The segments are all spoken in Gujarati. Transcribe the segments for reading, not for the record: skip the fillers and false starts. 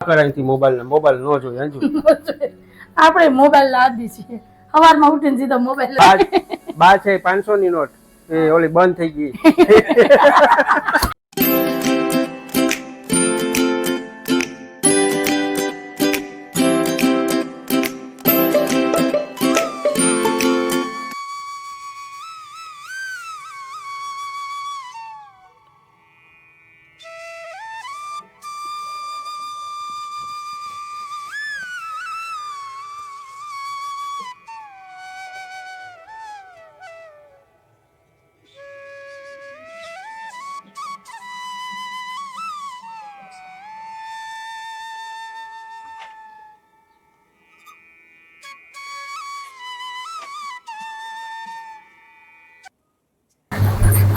કરાયથી મોબાઈલ નો જોઈએ અંજુ. આપણે મોબાઈલ આદી છીએ. સવારમાં ઉઠીને સીધો મોબાઈલ બા છે 500 ની નોટ એ ઓલી બંધ થઈ ગઈ.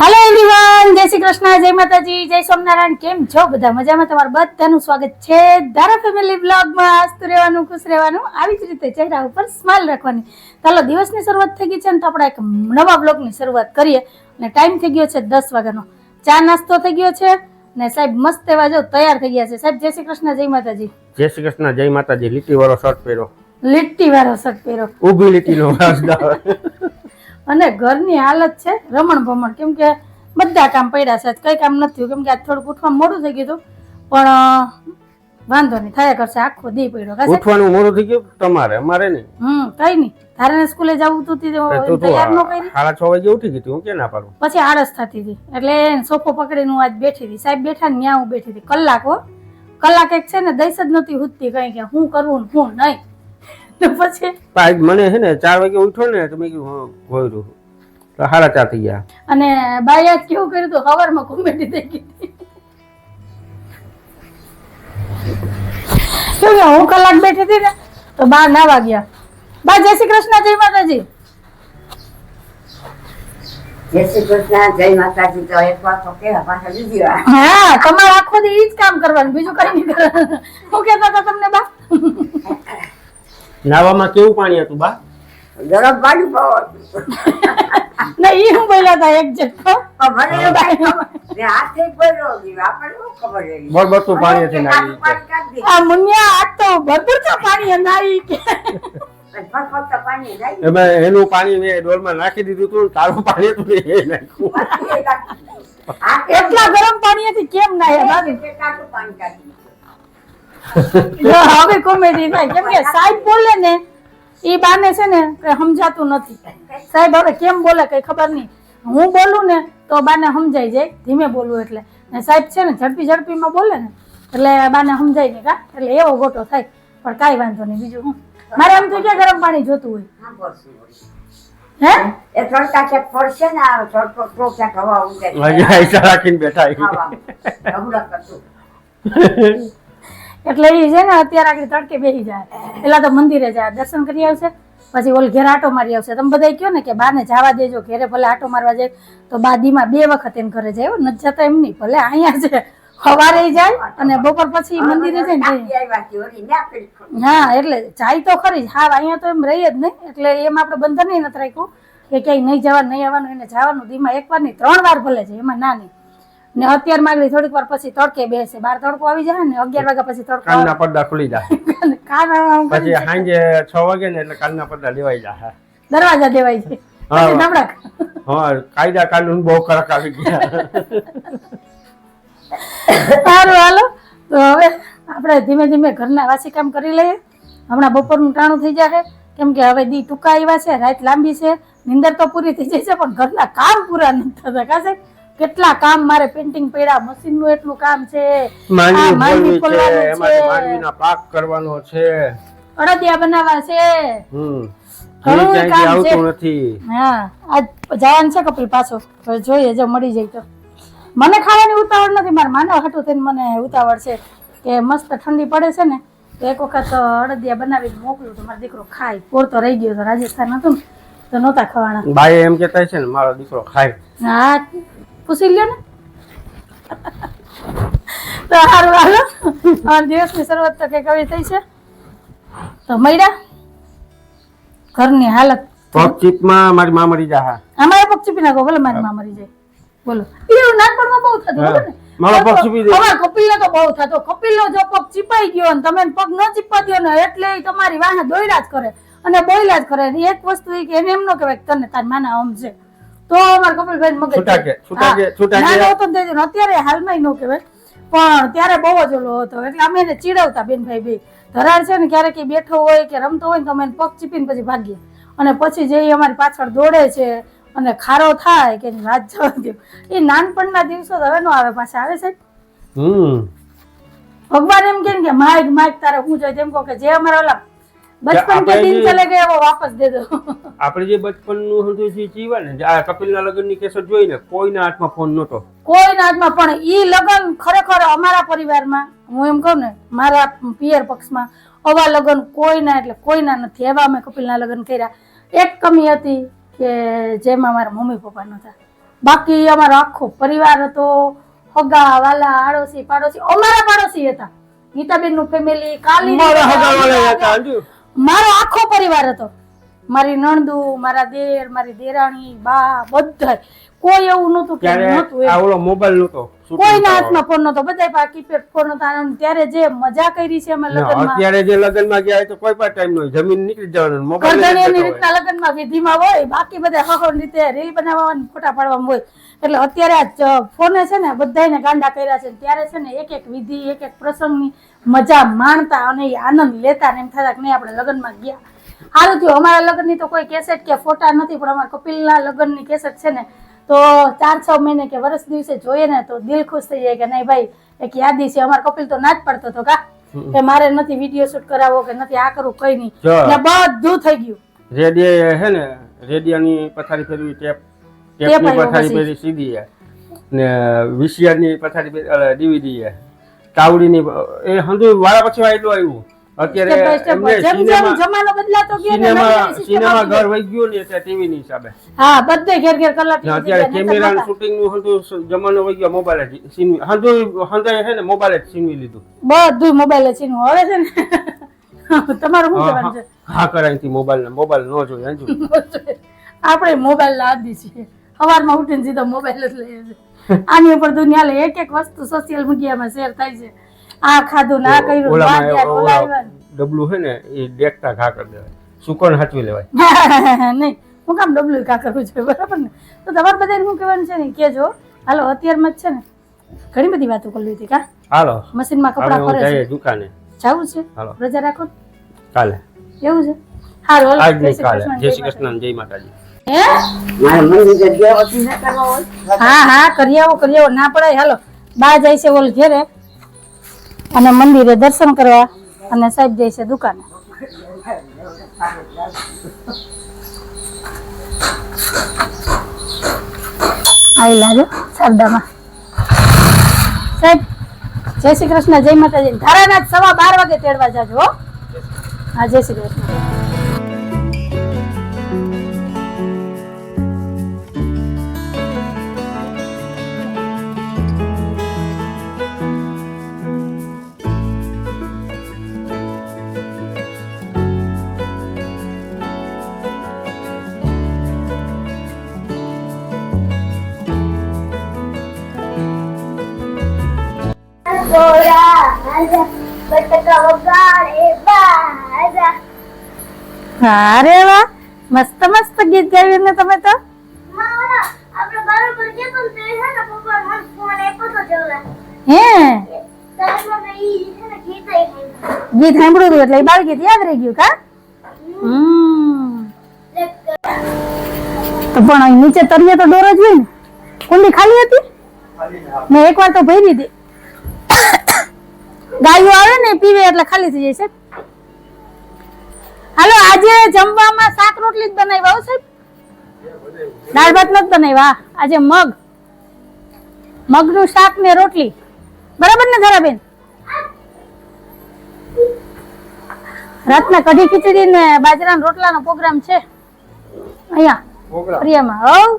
હેલો એવરીવન, જય શ્રી કૃષ્ણ, જય માતાજી, જય સોમનારાયણ. કેમ છો બધા? મજામાં? તમારું બધાનું સ્વાગત છે ધારા ફેમિલી બ્લોગમાં. હસતું રહેવાનું, ખુશ રહેવાનું, આવી જ રીતે ચહેરા ઉપર સ્માઈલ રાખવાની. ચાલો, દિવસની શરૂઆત થઈ ગઈ છે ને તો આપણે એક નવા બ્લોગની શરૂઆત કરીએ. અને ટાઈમ થઈ ગયો છે 10 વાગ્યાનો. ચા નાસ્તો થઈ ગયો છે ને સાહેબ મસ્ત એવા જો તૈયાર થઈ ગયા છે. સાહેબ જય શ્રી કૃષ્ણ, જય માતાજી. જય શ્રી કૃષ્ણ, જય માતાજી. લીટી વાળો શર્ટ પહેરો, લીટી વાળો શર્ટ પહેરો, ઊભી લીટીનો અને ઘરની હાલત છે રમણ ભમણ, કેમ કે બધા કામ પડ્યા છે. કઈ કામ નથી થયું કેમ કે આજ થોડુંક ઉઠવામાં મોડું થઈ ગયું હતું, પણ વાંધો નહીં, થયા કરશે. આખો દી પડ્યો. ઉઠવાનું મોડું થઈ ગયું તમારે, અમારે નહીં. કઈ નહીં, તારે સ્કૂલે જવું તું તૈયાર ન કરી. 6:30 વાગે ઉઠી ગઈ હું કે ના પાડું. પછી આળસ થતી હતી એટલે સોફો પકડીને હું આજ બેઠી હતી. સાહેબ બેઠા ને ત્યાં હું બેઠી હતી કલાક એક છે ને દઈશ જ નહોતી ઉઠતી કઈ કે હું કરવું ને હું નહીં. પછી મને છે ને 4 વાગે ઉઠ્યો ને તો મેં કીધું ગોયરું તો 4:30 થઈ ગયા. અને બાયા કેવું કર્યું હતું, સવારમાં કોમેડી થઈ ગઈ હતી. હું કલાક બેઠી હતી ને તો 12 ના વાગ્યા. બા જય શ્રી કૃષ્ણ, જય માતાજી. જય શ્રી કૃષ્ણ, જય માતાજી. તો એક વાર તો કેવા પાછા બીજી વાર. હા, તમારે આખો દી ઈ જ કામ કરવાનું, બીજું કઈ નહીં કરવાનું. હું કહેતા હતા તમને બા? નાવામાં કેવું પાણી હતું બા? ગરમ પાણી પાવો. ના, ઈ હું બોલ્યા હતા એક જગ્યા. હાથે પડ્યો આપણને શું ખબર એવી. બરબરતું પાણી હતું નાઈ. આ મુનિયા આ તો ભરપૂર તો પાણી નાઈ કે એમાં એનું પાણી મેં ડોલમાં નાખી દીધું હતું, તારું પાણી હતું એ નાખ્યું. એટલા ગરમ પાણીથી કેમ નાયા બાબી? હવે કોમેડી થાય કેમ કે સાહેબ બોલે ને ઈ બાને છે ને સમજાતું નથી. સાહેબ હવે કેમ બોલે કઈ ખબર નહીં. હું બોલું ને તો બાને સમજાઈ જાય, ધીમે બોલું એટલે. ને સાહેબ છે ને ઝડપીમાં બોલે ને એટલે બાને સમજાય નહીં કા, એટલે એવો ગોટો થાય. પણ કાંઈ વાંધો નહીં. બીજું હું મારે એમ થયું કે ગરમ પાણી જોતું હોય. હે એ થોડકા કે પડશે ને આ થોડકો ટોકા હવા ઉડે રાખીને બેઠા. એટલે એ છે ને અત્યારે આગળ તડકે બેસી જાય. પેલા તો મંદિરે જાય, દર્શન કરી આવશે, પછી ઓલ ઘેર આટો મારી આવશે. તમે બધા કહો ને કે બાને જવા દેજો ઘેરે, ભલે આટો મારવા જાય તો બા દીમાં 2 વખત એને ઘરે જાય. નથી જતા એમ નહીં, ભલે અહીંયા છે સવારે જાય અને બપોર પછી મંદિરે જાય ને. હા, એટલે જાય તો ખરી. હા, અહીંયા તો એમ રહી જ નહીં, એટલે એમ આપણે બંધન નથી રાખ્યું કે ક્યાંય નહીં જવાનું નહીં આવવાનું. એને જવાનું દીમાં 1 વાર નહીં 3 વાર ભલે છે, એમાં ના નહીં. ને અત્યારે માગલી થોડીક વાર પછી તડકે બેસે, 12 તડકો આવી જાય ને 11 વાગ્યા પછી તડકો, કાનના પડદા ખુલી જાય. પછી સાંજે 6 વાગે ને એટલે કાનના પડદા લેવાઈ જાય, દરવાજા દેવાય છે. પછી ધબડક. હા, કાયદા કાનૂન બહુ કડક આવી ગયા. સારું, હાલો તો હવે આપણે ધીમે ધીમે ઘરના વાસી કામ કરી લઈએ. હમણાં બપોરનું ટાણું થઈ જશે કેમ કે હવે દી ટૂંકા આવ્યા છે, રાત લાંબી છે, નીંદર તો પૂરી થઈ જાય છે પણ ઘરના કામ પૂરા નથી થતા. કાશે કેટલા કામ મારે પેન્ટિંગ પડ્યા, મશીન નું એટલું કામ છે, માંડવી ફોલવાનું છે, માંડવીના પાક કરવાનો છે, અડદિયા બનાવવા છે, ઘણું કામ આવતું નથી. હા, આજ જવાનું છે કપિલ પાછો, જોઈએ જો મળી જાય તો. મને ખાવાની ઉતાવળ નથી, મારા માનવ હાટું થઈને મને ઉતાવળ છે કે મસ્ત ઠંડી પડે છે ને તો એક વખત અડદિયા બનાવીને મોકલું તો મારો દીકરો ખાય. પોર તો રહી ગયો તો રાજસ્થાન હતું ને તો નહોતા ખાવાના. બાએ એમ કહેતા છે ને મારો દીકરો ખાય. હા, પૂછી લ્યો ને. તો સારું, હાલો દિવસની શરૂઆત તો કઈક આવી થઈ છે. તો મળ્યા ઘરની હાલત પગ ચીપમાં મારી માં મરી જાય. અમારે પગ ચીપી નાખો, ભલે મારી માં મરી જાય. બોલો એવું નાનપણમાં બહુ થતું હા. ખબર ને? મારો પગ ચીપી દે. અમારા કપિલને તો બહુ થતો. કપિલનો જો પગ ચીપાઈ ગયો ને તમે એને પગ ન ચીપવા દ્યો ને એટલે ઈ તમારી વાહે દોડ્યા જ કરે અને બોલ્યા જ કરે. અને એક વસ્તુ ઈ કે એને એમ ન કહેવાય કે તને તાર માના આમ છે તો અમારા કપિલભાઈ મગજ છૂટા નાનો હતો ને તેથી અત્યારે હાલમાં ન કહેવાય પણ ત્યારે બહુ જ ઓલો હતો એટલે અમે એને ચીડવતા બેન ભાઈ બે. ધરાડ છે ને ક્યારેક ઈ બેઠો હોય કે રમતો હોય ને તો અમે એને પગ ચીપીને પછી ભાગીએ અને પછી જે ઈ અમારી પાછળ દોડે છે અને ખારો થાય કે રાત જવા દો. એ નાનપણના દિવસો તો હવે નો આવે, પાછા આવે છે. ભગવાન એમ કે માઇક માઇક તારે હું જોઈએ તેમ કહો કે જે અમારા ઓલા બચપન કે દિન ચલે ગયા वो वापस दे दो. આપણે જે બચપનનું હતું જે જીવા ને આ કપિલના લગ્નની કેસેટ જોઈને કોઈના હાથમાં ફોન નહોતો. કોઈના હાથમાં પણ ઈ લગન ખરેખર અમારા પરિવારમાં હું એમ કહું ને મારા પિયર પક્ષમાં આવા લગન કોઈના એટલે કોઈના નથી. એવા અમે કપિલના લગન કર્યા. એક કમી હતી કે જેમાં મારા મમ્મી પપ્પા નહોતા, બાકી અમારો આખો પરિવાર હતો. હગા વાલા આડોશી પાડોશી અમારા પાડોશી હતા. ગીતાબેન નું ફેમિલી કાલી મારો આખો પરિવાર હતો. મારી નણદુ, મારા દેર, મારી દેરાણી, બા બધા કોઈ એવું નહોતું કે નહોતું આ ઓલો મોબાઈલ નહોતો, કોઈના હાથમાં ફોન નહોતો, બધા પાસે કીપેડ ફોન હતા. અને ત્યારે જે મજા કરી છે અમે લગ્નમાં, અત્યારે જે લગ્નમાં ગયા તો કોઈ પણ ટાઈમ નો જમીન નીકળી જવાનું મોબાઈલ કરધણીની રીતના લગ્નમાં વિધિમાં હોય, બાકી બધા હખોડ રીતે રીલ બનાવવાની ફોટા પાડવામાં હોય. એટલે અત્યારે આ ફોને છે ને બધાને ગાંડા કર્યા છે. ત્યારે છે ને એક એક વિધિ એક એક પ્રસંગની મજા માણતા અને આનંદ લેતા ને એમ થતા કે નહીં આપણે લગ્નમાં ગયા. સારું થયું અમારા લગ્નની તો કોઈ કેસેટ કે ફોટા નથી, પણ અમારા કપિલના લગ્નની કેસેટ છે ને તો 4-6 મહિને કે વર્ષ દિવસે જોઈએ ને તો દિલ ખુશ થઈ જાય કે નહીં ભાઈ એક યાદી છે. અમારા કપિલ તો ના જ પડતો હતો કા કે મારે નથી વિડીયો શૂટ કરાવવો કે નથી આ કરવું, કઈ નહીં, બધું થઈ ગયું. રેડિયો હે ને રેડિયોની પથારી ફેરવી, ટેપની પથારી ફેરવી સીધી ને VCR ની પથારી DVD તાવડીની એ હંધુ વાળા પછી આટલું આવ્યું. અત્યારે જમાનો બદલાતો ગયો સિનેમા ઘર વહી ગયું ને એટલે ટીવી ની હિસાબે હા બધે ઘેર ઘેર કલાક અત્યારે કેમેરા શૂટિંગ નું હતું જમાનો વહી ગયો. મોબાઈલ સીનવી હંધાય છે ને મોબાઈલ જ સીનવી લીધું, બધું મોબાઈલ સીનવું હવે છે ને તમારું શું કહેવાનું છે? હા કરાય મોબાઈલ ન જોઈએ અંજુ આપણે મોબાઈલ ના આદી છીએ. સવારમાં ઉઠીને સીધો મોબાઈલ જ લઈએ છીએ. આની ઉપર દુનિયા લે એક એક વસ્તુ સોશિયલ મીડિયામાં શેર થાય છે. આ ખાધું ના કર્યું ડબલું છે ને એ દેખતા ઘા કરી દેવાય, સુકોન હાચવી લેવાય નહીં. હું કામ ડબલું ઘા કરવું છે બરાબર ને? તો તમારે બધાને શું કહેવાનું છે ને કેજો. હાલો અત્યારમાં જ છે ને ઘણી બધી વાતો કરી લીધી કા. હાલો મશીનમાં કપડા ફરે છે, દુકાને જવું છે, હાલો રજા રાખો કાલે. એવું છે? હાલો આજ નહીં કાલે. જય શ્રી કૃષ્ણ, જય માતાજી. હા હા કરી આવો ના પડાય. હાલો બા જાય છે ઓલ ઘેરે અને મંદિરે દર્શન કરવા અને સાહેબ જાય છે દુકાને. આવી લાજો શારદામાં. સાહેબ જય શ્રી કૃષ્ણ, જય માતાજી. ધારાના 12:15 વાગે તેડવા જાજો હો. હા જય શ્રી કૃષ્ણ. અરે વાહ, મસ્ત મસ્ત ગીત ગાયું ને તમે તો. હે ગીત સાંભળ્યું એટલે બાળ ગીત યાદ રહી ગયું કા. તો પણ નીચે તરીએ તો ડોર જ હોય ને. કુંડી ખાલી હતી? મેં એક વાર તો ભરી હતી. ગાયો આવે ને પીવે એટલે ખાલી થઈ જાય છે. હાલો આજે જમવામાં શાક રોટલી જ બનાવ્યા હો સાહેબ, દાળ ભાત નથી બનાવ્યા. આજે મગનું શાક ને રોટલી, બરાબર ને ધરાબેન? રાતના કઢી ખીચડી ને બાજરાના રોટલાનો પ્રોગ્રામ છે અહીંયા પ્રિયામાં. હવ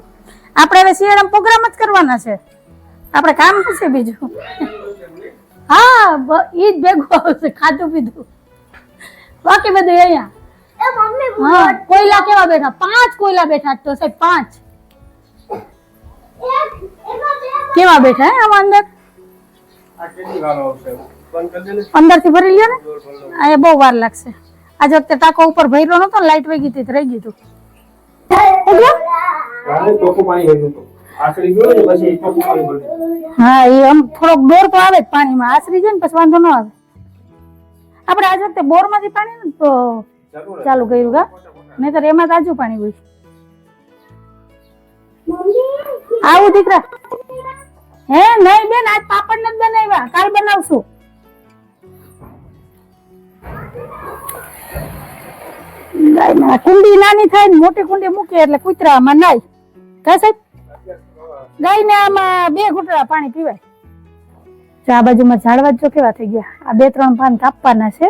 આપણે હવે શિયાળામાં પ્રોગ્રામ જ કરવાના છે. આપણે કામ કરશે બીજું. હા ઈ જ ભેગું આવશે, ખાધું પીધું બાકી બધું અહીંયા. હા કોયલા કેવા બેઠા? 5 કોયલા બેઠા તો સાહેબ 5. કેવા બેઠા હે આમાં અંદર આ કેટલી વાર આવશે બંધ કરી દે ને અંદરથી ભરી લ્યો ને અહીંયા બહુ વાર લાગશે આજ વખતે ટાંકો ઉપર ભર્યો નતો લાઈટ વહી ગઈ હતી તો રહી ગયું હતું રાને ચોખ્ખું પાણી ભર્યું હતું આખરી ગયો ને પછી ચોખ્ખું પાણી ભર્યું હા એ આમ થોડોક દોર તો આવે જ પાણીમાં આશરી જાય ને પછી વાંધો ન આવે આપણે આજ વખતે બોર માંથી પાણી ને તો ચાલુ કર્યું ગા નહીતર એમાં તાજું પાણી હોય આવું દીકરા હે નહીં બેન આજ પાપડ નથી બનાવ્યા કાલ બનાવશું ગાયના કુંડી નાની થાય ને મોટી કુંડી મૂકીએ એટલે કૂતરામાં નાય કા સાહેબ ગાયને આમાં 2 ઘૂંટડા પાણી પીવાય જો આ બાજુમાં ઝાડવા જો કેવા થઈ ગયા આ 2-3 પાન કાપવાના છે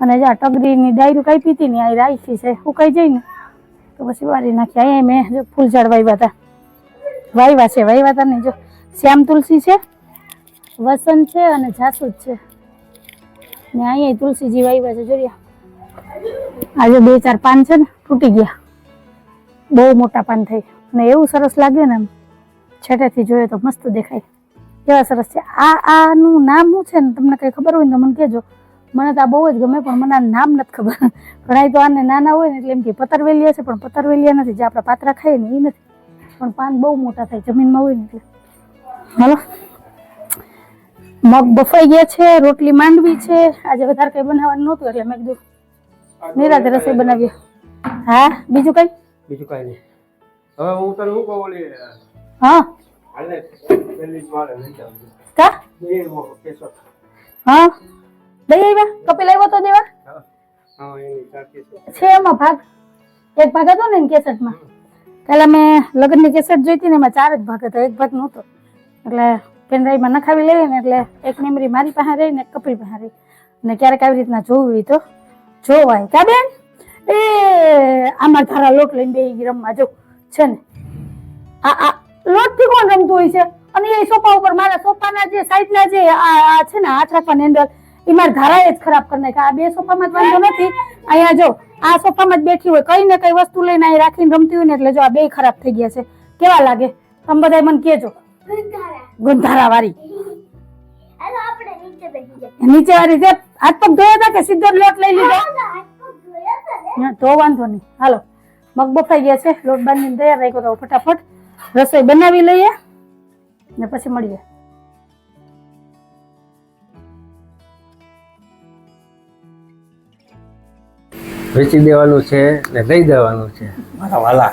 અને જો ટગરીની ડાયરું કાપી હતી ને આ રાખી છે સુકાઈ જાય ને તો પછી વારી નાખી અહીંયા મેં જો ફૂલ ઝાડ વાવ્યા હતા ને જો શ્યામ તુલસી છે વસંત છે અને જાસૂદ છે ને અહીંયા તુલસીજી વાવ્યા છે જોયા આજે 2-4 પાન છે ને તૂટી ગયા બહુ મોટા પાન થઈ અને એવું સરસ લાગે ને આમ છેટેથી જોઈએ તો મસ્ત દેખાય કેવા સરસ છે આનું નામ શું છે ને તમને કઈ ખબર હોય ને તો મને કહેજો મને તો આ બહુ જ ગમે પણ મને આ નામ નથી ખબર ઘણા તો આને નાના હોય ને એટલે એમ કે પતરવેલિયા છે પણ પતરવેલિયા નથી જે આપણે પાત્રા ખાઈએ ને એ નથી પણ પાન બહુ મોટા થાય જમીનમાં હોય ને એટલે હાલો મગ બફાઈ ગયા છે રોટલી માંડવી છે આજે વધારે કઈ બનાવવાનું નહોતું એટલે મેં કીધું નિરાતે રસોઈ બનાવીએ હા બીજું કઈ નહીં હવે હું તને શું કહું ઓલી હા હાલે પેલી જ મારે લઈ જાવ કા બે કેસો હા દઈ આવ્યા કપિલ આવ્યો તો દેવા હા એની ચાકી છે એમાં ભાગ એક ભાગ હતો ને કેસેટમાં પેલા મેં લગ્નની કેસેટ જોઈતી ને એમાં 4 જ ભાગ હતા એક ભાગ નહોતો એટલે પેનડ્રાઈવમાં નખાવી લઈએ ને એટલે એક મેમરી મારી પાસે રહી ને એક કપિલ પાસે રહી ને ક્યારેક આવી રીતના જોવી તો જોવાય કા બેન એ આમાં ધારા લોટ લઈને બેહી રમવા જો છે ને આ લોટ થી કોણ રમતું હોય છે અને એ સોફા ઉપર મારા સોફાના જે સાઈડના જે આ છે ને હાથ રાખવાની હેન્ડલ એ મારા ધારાએ જ ખરાબ કરી નાખ્યા આ 2 સોફામાં જ વાંધો નથી અહીંયા જો આ સોફામાં જ બેઠી હોય કઈ ને કઈ વસ્તુ લઈને અહીં રાખીને રમતી હોય ને એટલે જો આ 2 ખરાબ થઈ ગયા છે કેવા લાગે તમે બધા મને કહેજો ગુંધારા વાળી નીચે વાળી જે હાથ પગ ધોયા હતા કે સીધો લોટ લઈ લીધો તો વાંધો નહીં હાલો મગ બફાઈ ગયા છે લોટ બાંધીને તૈયાર રાખ્યો તો ફટાફટ રસોઈ બનાવી લઈએ ને પછી મળીએ વેચી દેવાનું છે ને લઈ દેવાનું છે મારા વાલા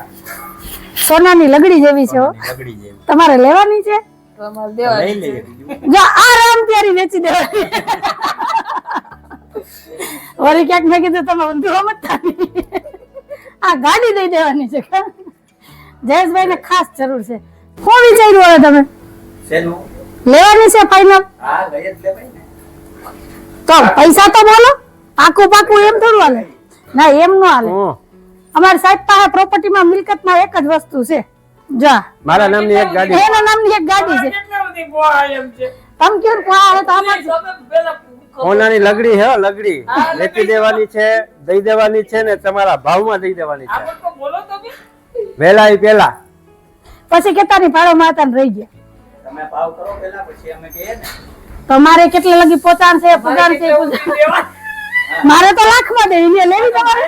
સોનાની લગડી જેવી છે હો લગડી જેવી તમારે લેવાની છે લઈ લઈએ જો આ રામ પ્યારી વેચી દેવાની વળી ક્યાંક મેં કીધું તમે ઊંધું સમજતા નહીં આ ગાડી દઈ દેવાની છે જયેશભાઈ ને ખાસ જરૂર છે શું વિચાર્યું હવે તમે શેનું લેવાની છે ફાઈનલ હા લઈ જ લેવાય ને તો પૈસા તો બોલો પાકું પાકું એમ થોડું હાલે ના એમ નો હાલે અમારી સાહેબ પાસે પ્રોપર્ટીમાં મિલકતમાં એક જ વસ્તુ છે જા મારા નામની એક ગાડી એના નામની એક ગાડી છે તમે કેમ કહો તો આમાં સોનાની લગડી હે લગડી વેચી દેવાની છે દઈ દેવાની છે ને તમારા ભાવમાં દઈ દેવાની છે વેલા ઈ પેલા પછી કેતાની ભાડો માતા રહી ગયા તમે ભાવ કરો પેલા પછી અમે કહીએ ને તમારે કેટલે લગી પહોંચાણ છે પગાર છે મારે તો લાખમાં દે એને લેવી તમારે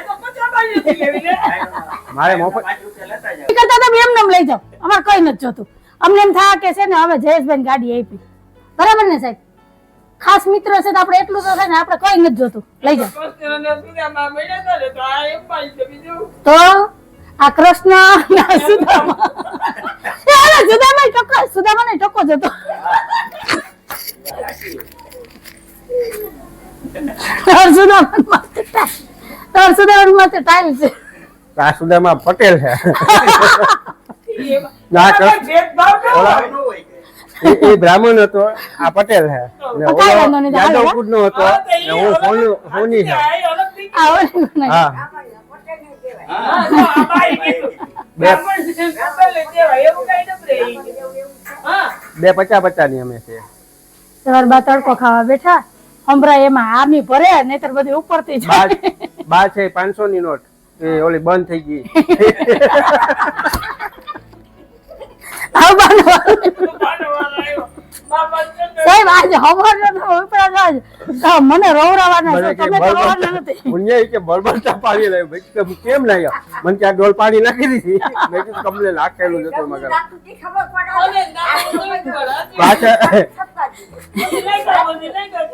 મારે મફત 5 રૂપિયા લેતા જાવ કરતા તમે એમ નામ લઈ જાઓ અમારે કઈ નથી જોતું અમને એમ થાય કે છે ને હવે જયેશભાઈ ગાડી આપી બરાબર ને સાહેબ ખાસ મિત્ર છે તો આપણે એટલું તો થાય ને આપણે કઈ નથી જોતું લઈ જાઓ તો આ કૃષ્ણ સુદામા સુદામા ને ટકો જતો સુદામાં પટેલ છે ના એ બ્રાહ્મણ હતો આ પટેલ છે ને ઓલો યાદવપુર નો હતો ને હું સોની છે હા બે 50-50 ની અમે છે સવાર બા તડકો ખાવા બેઠા હમણાં એમાં આમી ભરે નહીતર બધી ઉપરથી જાય બા છે 500 ની નોટ એ ઓલી બંધ થઈ ગઈ આવ બાનો વારો. બાનવાર આવ્યો. બાપા જ કહેતો, સાહેબ આજે હવારનો તો ઉપરા જ તો મને રોવરાવાના મને છે કે તમે તો રોવાના નથી. મુનિયા ઈ કે બળબળતા પાણી લાવ્યું. મેં કીધું હું કેમ લાવ્યા? મને કે આ ડોલ પાણી નાખી દીધી. મેં કીધું કમલે નાખેલું જ હતું મગર. નાખતી ખબર પડે. ઓલે ગાળો નહીં પડે. પાછા છપકાજી. બધી લઈ ગયો, બધી લઈ ગયો.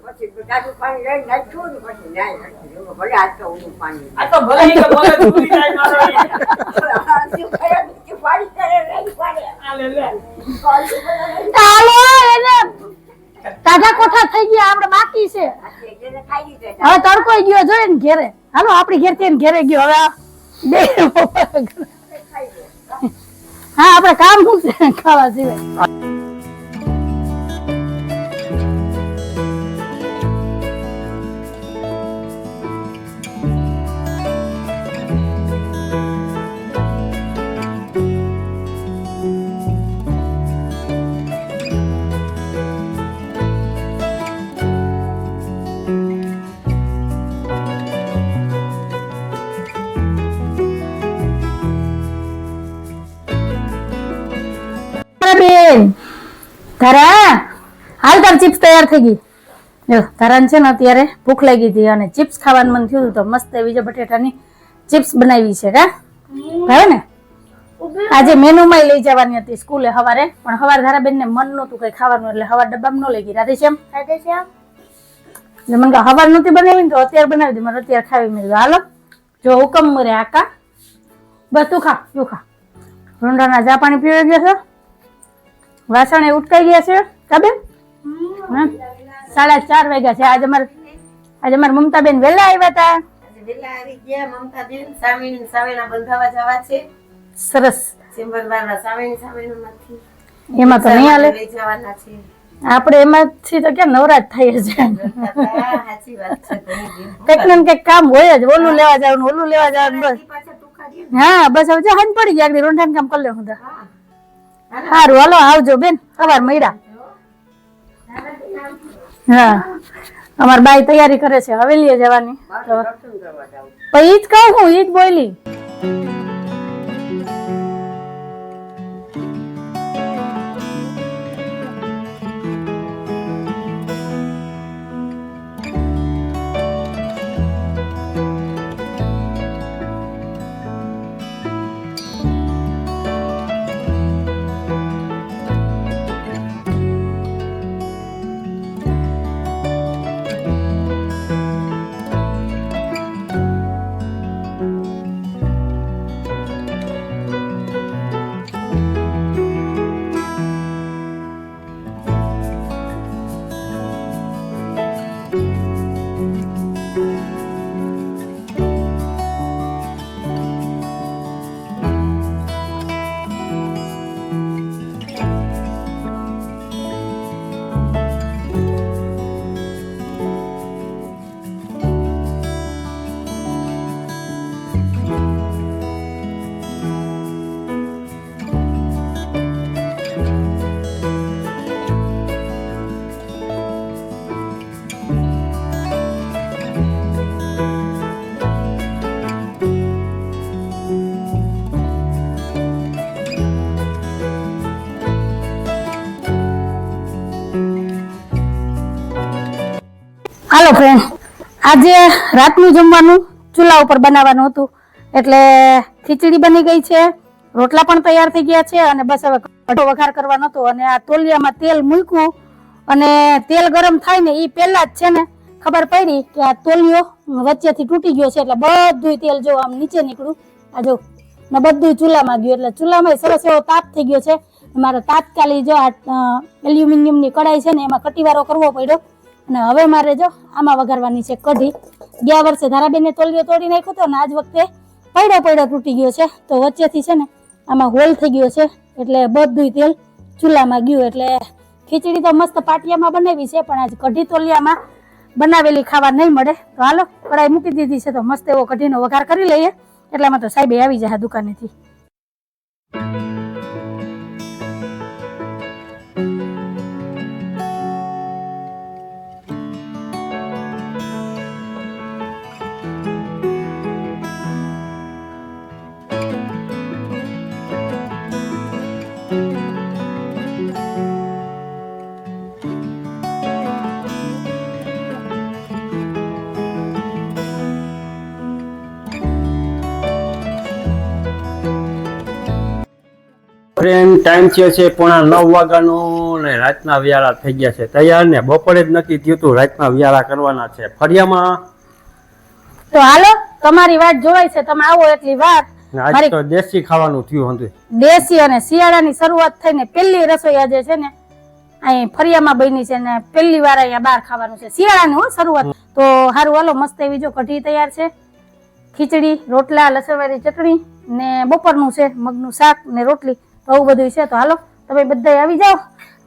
પછી જાડું પાણી લઈને નાખ્યું ને પછી ન્યાય નાખ્યું. ભલે આજ તો ઊંડું પાણી. આ તો ભલે કે ભલે ડૂબી જાય મારો ઈ. શું કર્યા બીજું પાણી કરે નહીં પાડે. આ લે લે. ચાલો એને તાજા કોઠા થઈ ગયા આપણે બાકી છે. જેને ખાઈ લીધે હવે તડકો ગયો જોઈએ ને ઘેરે. હાલો આપડી ઘેર થી ઘેરે ગયો હવે બે હા આપણે કામ શું છે ખાવા સિવાય. બેન તારા હાલ તાર ચિપ્સ તૈયાર થઈ ગઈ. જો તારાને છે ને અત્યારે ભૂખ લાગી હતી અને ચિપ્સ ખાવાનું મન થયું હતું તો મસ્ત એવી જે બટેટાની ચિપ્સ બનાવી છે કા ભાવે ને. આજે મેનુમાં લઈ જવાની હતી સ્કૂલે સવારે પણ સવારે ધારાબેન ને મન નહોતું કઈ ખાવાનું એટલે સવાર ડબ્બામાં ન લઈ ગઈ. રાધેશ્યામ એટલે મને સવાર નહોતી બનાવી ને તો અત્યારે બનાવી દી મને અત્યારે ખાવી મેં કીધું હાલો જો હુકમ મરે આકા બસ તું ખા તું ખા. રોંડાના ચા પાણી પીવી ગયા છે વાસણ એ ઉટકાઈ ગયા છે કાબેન 4:30 વાગ્યા છે. આજે અમારે મમતાબેન વહેલા આવ્યા હતા. વેલા આવી ગયા મમતાબેન. સાવેણા બંધાવા જવા છે. સરસ. ચેમ્બરવાળા સાવેણું નથી. એમાં તો નહીં હાલે. લઈ જવાના છે. આપણે એમાંથી તો ક્યાં નવરાજ થઈએ છે. સાચી વાત છે. કંઈક ને કંઈક કામ હોય જ. ઓલું લેવા જવાનું ઓલું લેવા જવાનું બસ. પાછા ટૂંકા દે. હા બસ હવે હન પડી ગયા રોંઢાનું કામ કરી લે હું. સારું હાલો આવજો બેન સવાર મળ્યા. હા અમાર બાઈ તૈયારી કરે છે હવેલીએ જવાની. તો ઈ જ કહું હું ઈ જ બોલી. હાલો ફ્રેન્ડ આજે રાતનું જમવાનું ચૂલા ઉપર બનાવવાનું હતું એટલે ખીચડી બની ગઈ છે, રોટલા પણ તૈયાર થઈ ગયા છે અને બસ હવે કઢો વઘાર કરવાનો હતો. અને આ તોલિયામાં તેલ મૂક્યું અને તેલ ગરમ થાય ને એ પહેલા જ છે ને ખબર પડી કે આ તોલિયો વચ્ચેથી તૂટી ગયો છે એટલે બધું તેલ જો આમ નીચે નીકળ્યું આ જો ને બધું ચૂલામાં ગયું એટલે ચૂલામાં સરસ એવો તાપ થઈ ગયો છે. મારે તાત્કાલિક જો આ એલ્યુમિનિયમની કઢાઈ છે ને એમાં કટીવારો કરવો પડ્યો અને હવે મારે જો આમાં વઘારવાની છે કઢી. ગયા વર્ષે ધારાબેને તોલિયો તોડી નાખ્યો હતો અને આજ વખતે પડ્યો તૂટી ગયો છે તો વચ્ચેથી છે ને આમાં હોલ થઈ ગયો છે એટલે બધું તેલ ચૂલામાં ગયું. એટલે ખીચડી તો મસ્ત પાટિયામાં બનાવી છે પણ આજ કઢી તોલિયામાં બનાવેલી ખાવા નહીં મળે. તો હાલો કઢાઈ મૂકી દીધી છે તો મસ્ત એવો કઢીનો વઘાર કરી લઈએ. એટલામાં તો સાહેબે આવી જાય દુકાનેથી. ફ્રેન્ડ ટાઈમ થયો છે 9:30 વાગ્યાનો ને રાતના વ્યારા થઈ ગયા છે તૈયાર ને બપોરે જ નક્કી થયું હતું રાતના વ્યારા કરવાના છે ફળિયામાં. તો હાલો તમારી વાત જોવાય છે, તમે આવો એટલી વાત. ને આજ તો દેશી ખાવાનું થયું હતું. દેશી અને શિયાળાની શરૂઆત થઈને પહેલી રસોઈ આજે છે ને અહીં ફરિયામાં બની છે ને પહેલી વાર અહીંયા બહાર ખાવાનું છે શિયાળાની હો શરૂઆત. તો હારું હાલો મસ્ત એવી જો કઢી તૈયાર છે, ખીચડી, રોટલા, લસણવાળી ચટણી ને બપોરનું છે મગનું શાક ને રોટલી. તો આવું બધું છે. તો હાલો તમે બધા આવી જાઓ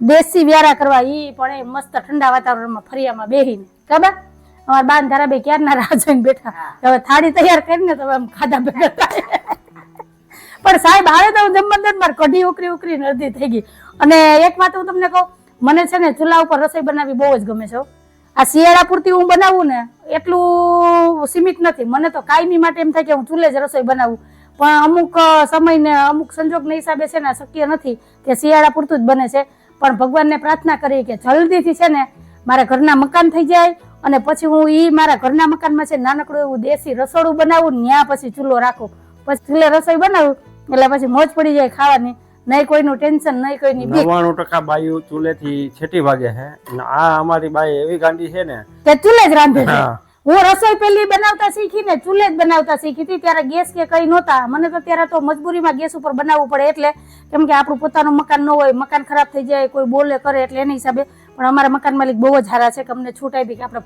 દેશી વ્યારા કરવા, ઈ પણ એ મસ્ત ઠંડા વાતાવરણમાં ફરિયામાં બેહીને. ખબર અમારા બાન ધારાભાઈ ક્યારના રાહ જોઈને બેઠા, હવે થાળી તૈયાર કરીને તમે આમ ખાધા ભેગા થાય. પણ સાહેબ હારે તો જમવા મારે કઢી ઉકરી ઉકરીને અડધી થઈ ગઈ. અને એક વાત હું તમને કહું, મને છે ને ચૂલા ઉપર રસોઈ બનાવવી બહુ જ ગમે છે. આ શિયાળા પૂરતી હું બનાવું ને એટલું સીમિત નથી, મને તો કાયમી માટે એમ થાય કે હું ચૂલે જ રસોઈ બનાવું. પણ અમુક સમય ને અમુક સંજોગના હિસાબે છે ને શક્ય નથી કે શિયાળા પૂરતું જ બને છે. પણ ભગવાનને પ્રાર્થના કરી કે જલ્દીથી છે ને મારા ઘરના મકાન થઈ જાય અને પછી હું ઈ મારા ઘરના મકાનમાં છે નાનકડું એવું દેશી રસોડું બનાવું, ત્યાં પછી ચૂલો રાખું, પછી ચૂલે રસોઈ બનાવું એટલે પછી મોજ પડી જાય ખાવાની, નહીં કોઈનું ટેન્શન, નહીં કોઈની બીક. 99% બાયું ચૂલેથી છેટી ભાગે છે ને આ અમારી બાઈ એવી ગાંડી છે ને કે ચૂલે જ રાંધે છે. હું રસોઈ પહેલી બનાવતા શીખી ને ચૂલે જ બનાવતા શીખી હતી, ત્યારે ગેસ કે કઈ નહોતા. મને તો ત્યારે તો મજબૂરીમાં ગેસ ઉપર બનાવવું પડે એટલે, કેમ કે આપણું પોતાનું મકાન ન હોય, મકાન ખરાબ થઈ જાય, કોઈ બોલે કરે એટલે એની હિસાબે. પણ અમારા મકાન માલિક બહુ જ સારા છે કે અમને છૂટ આપી કે આપણે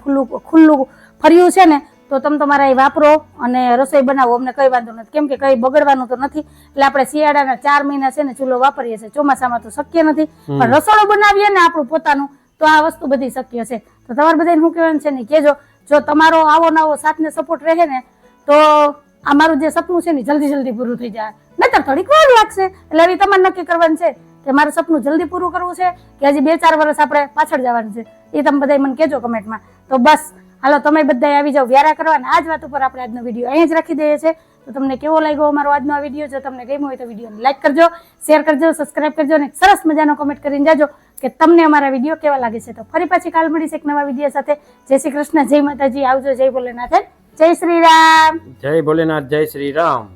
ખુલ્લું ફર્યું છે ને તો તમે તમારા એ વાપરો અને રસોઈ બનાવો, અમને કઈ વાંધો નથી, કેમ કે કઈ બગડવાનું તો નથી. એટલે આપણે શિયાળાના 4 મહિના છે ને ચૂલો વાપરીએ છીએ, ચોમાસામાં તો શક્ય નથી. પણ રસોડું બનાવીએ ને આપણું પોતાનું તો આ વસ્તુ બધી શક્ય છે. તો તમારે બધાને શું કહેવાનું છે ને કેજો, જો તમારો આવો નવો સાથ ને સપોર્ટ રહે ને તો અમારું જે સપનું છે ને જલ્દી પૂરું થઈ જાય. નહીતર થોડીક વાર લાગશે. એટલે હવે તમારે નક્કી કરવાનું છે કે મારું સપનું જલ્દી પૂરું કરવું છે કે હજી 2-4 વર્ષ આપણે પાછળ જવાનું છે, એ તમે બધા મને કહેજો કમેન્ટમાં. તો બસ હાલો તમે બધા આવી જાઓ વ્યારા કરવાના. આ જ વાત ઉપર આપણે આજનો વિડીયો અહીંયા જ રાખી દઈએ છીએ. તો તમને કેવો લાગ્યો અમારો આજનો આ વિડીયો? જો તમને ગમ્યો હોય તો વિડીયોને લાઈક કરજો, શેર કરજો, સબસ્ક્રાઇબ કરજો અને સરસ મજાનો કમેન્ટ કરીને જાજો કે તમને અમારા વિડીયો કેવા લાગે છે. તો ફરી પાછી કાલ મળીશ એક નવા વિડીયો સાથે. જય શ્રી કૃષ્ણ, જય માતાજી, આવજો, જય ભોલેનાથ, જય શ્રી રામ. જય ભોલેનાથ, જય શ્રી રામ.